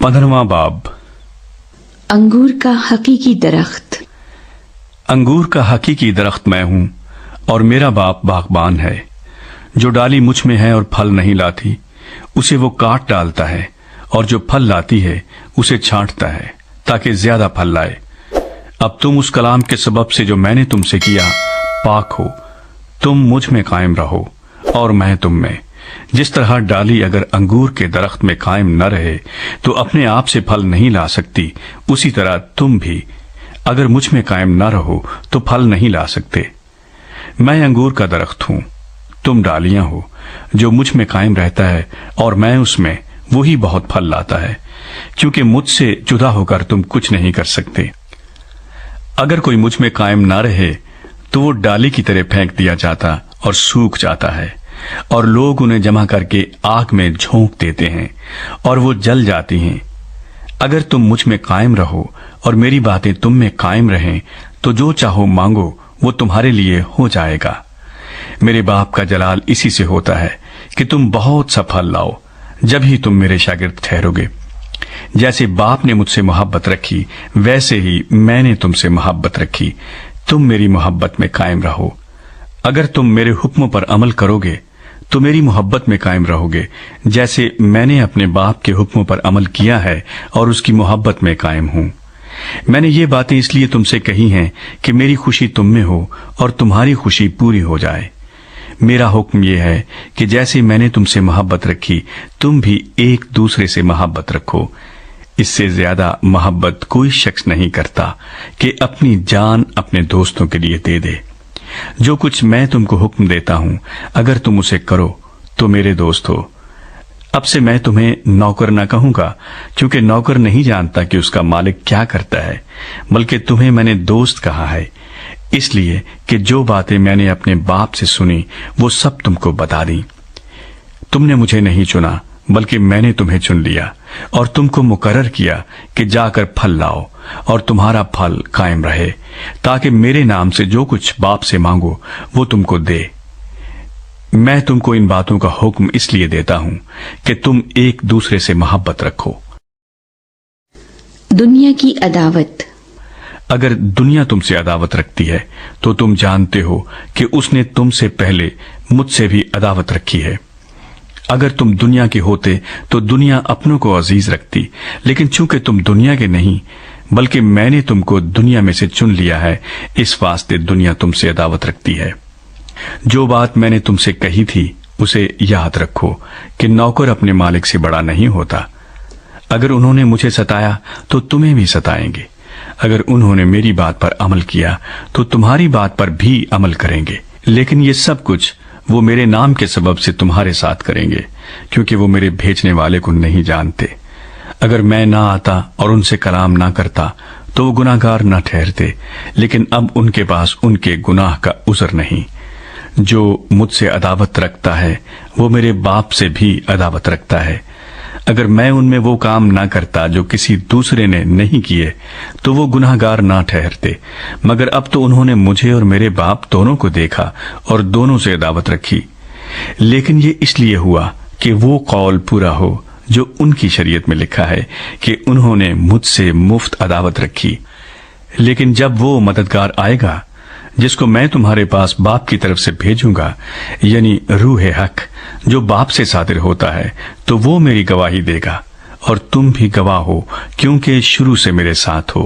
15वां बाब। अंगूर का हकीकी दरख्त। अंगूर का हकीकी दरख्त मैं हूं और मेरा बाप बागबान है। जो डाली मुझ में है और फल नहीं लाती उसे वो काट डालता है, और जो फल लाती है उसे छांटता है ताकि ज्यादा फल लाए। अब तुम उस कलाम के सबब से जो मैंने तुमसे किया पाक हो। तुम मुझ में कायम रहो और मैं तुम में। जिस तरह डाली अगर अंगूर के दरख्त में कायम न रहे तो अपने आप से फल नहीं ला सकती, उसी तरह तुम भी अगर मुझ में कायम न रहो तो फल नहीं ला सकते। मैं अंगूर का दरख्त हूं, तुम डालियां हो। जो मुझ में कायम रहता है और मैं उसमें, वही बहुत फल लाता है, क्योंकि मुझसे जुदा होकर तुम कुछ नहीं कर सकते। अगर कोई मुझ में कायम न रहे तो वो डाली की तरह फेंक दिया जाता और सूख जाता है, और लोग उन्हें जमा करके आग में झोंक देते हैं और वो जल जाती हैं। अगर तुम मुझ में कायम रहो और मेरी बातें तुम में कायम रहें तो जो चाहो मांगो वो तुम्हारे लिए हो जाएगा। मेरे बाप का जलाल इसी से होता है कि तुम बहुत सा फल लाओ, जब ही तुम मेरे शागिर्द ठहरोगे। जैसे बाप ने मुझसे मोहब्बत रखी वैसे ही मैंने तुमसे मोहब्बत रखी। तुम मेरी मोहब्बत में कायम रहो। अगर तुम मेरे हुक्मों पर अमल करोगे तो मेरी मोहब्बत में कायम रहोगे, जैसे मैंने अपने बाप के हुक्मों पर अमल किया है और उसकी मोहब्बत में कायम हूं। मैंने ये बातें इसलिए तुमसे कही हैं कि मेरी खुशी तुम में हो और तुम्हारी खुशी पूरी हो जाए। मेरा हुक्म यह है कि जैसे मैंने तुमसे मोहब्बत रखी तुम भी एक दूसरे से मोहब्बत रखो। इससे ज्यादा मोहब्बत कोई शख्स नहीं करता कि अपनी जान अपने दोस्तों के लिए दे दे। जो कुछ मैं तुमको हुक्म देता हूं अगर तुम उसे करो तो मेरे दोस्त हो। अब से मैं तुम्हें नौकर न कहूंगा, क्योंकि नौकर नहीं जानता कि उसका मालिक क्या करता है, बल्कि तुम्हें मैंने दोस्त कहा है, इसलिए कि जो बातें मैंने अपने बाप से सुनी वो सब तुमको बता दी। तुमने मुझे नहीं चुना बल्कि मैंने तुम्हें चुन लिया और तुमको मुकर्रर किया कि जाकर फल लाओ और तुम्हारा फल कायम रहे, ताकि मेरे नाम से जो कुछ बाप से मांगो वो तुमको दे। मैं तुमको इन बातों का हुक्म इसलिए देता हूं कि तुम एक दूसरे से मोहब्बत रखो। दुनिया की अदावत। अगर दुनिया तुमसे अदावत रखती है तो तुम जानते हो कि उसने तुमसे पहले मुझसे भी अदावत रखी है। अगर तुम दुनिया के होते तो दुनिया अपनों को अजीज रखती, लेकिन चूंकि तुम दुनिया के नहीं बल्कि मैंने तुमको दुनिया में से चुन लिया है, इस वास्ते दुनिया तुमसे अदावत रखती है। जो बात मैंने तुमसे कही थी उसे याद रखो कि नौकर अपने मालिक से बड़ा नहीं होता। अगर उन्होंने मुझे सताया तो तुम्हें भी सताएंगे। अगर उन्होंने मेरी बात पर अमल किया तो तुम्हारी बात पर भी अमल करेंगे। लेकिन ये सब कुछ वो मेरे नाम के सबब से तुम्हारे साथ करेंगे, क्योंकि वो मेरे भेजने वाले को नहीं जानते। अगर मैं ना आता और उनसे कलाम ना करता तो वो गुनाहगार न ठहरते, लेकिन अब उनके पास उनके गुनाह का उज़र नहीं। जो मुझसे अदावत रखता है वो मेरे बाप से भी अदावत रखता है। अगर मैं उनमें वो काम ना करता जो किसी दूसरे ने नहीं किए तो वो गुनाहगार ना ठहरते, मगर अब तो उन्होंने मुझे और मेरे बाप दोनों को देखा और दोनों से अदावत रखी। लेकिन ये इसलिए हुआ कि वो कौल पूरा हो जो उनकी शरीयत में लिखा है कि उन्होंने मुझसे मुफ्त अदावत रखी। लेकिन जब वो मददगार आएगा जिसको मैं तुम्हारे पास बाप की तरफ से भेजूंगा, यानी रूह हक जो बाप से सादिर होता है, तो वो मेरी गवाही देगा और तुम भी गवाह हो, क्योंकि शुरू से मेरे साथ हो।